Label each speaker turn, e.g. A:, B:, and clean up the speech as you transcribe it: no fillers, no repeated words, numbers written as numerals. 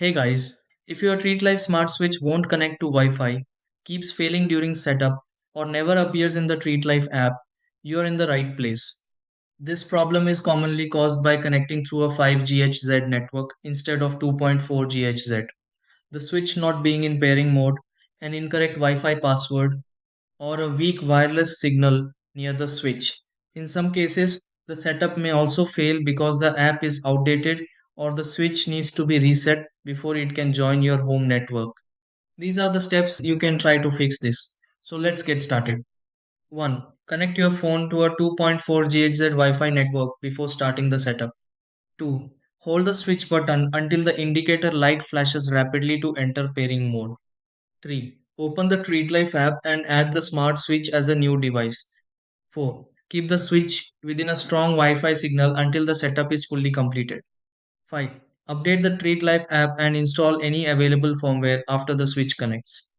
A: Hey guys, if your Treatlife smart switch won't connect to Wi Fi, keeps failing during setup, or never appears in the Treatlife app, you're in the right place. This problem is commonly caused by connecting through a 5 GHz network instead of 2.4 GHz, the switch not being in pairing mode, an incorrect Wi Fi password, or a weak wireless signal near the switch. In some cases, the setup may also fail because the app is outdated or the switch needs to be reset before it can join your home network. These are the steps you can try to fix this. So let's get started. 1. Connect your phone to a 2.4 GHz Wi Fi network before starting the setup. 2. Hold the switch button until the indicator light flashes rapidly to enter pairing mode. 3. Open the Treatlife app and add the smart switch as a new device. 4. Keep the switch within a strong Wi Fi signal until the setup is fully completed. 5. Update the Treatlife app and install any available firmware after the switch connects.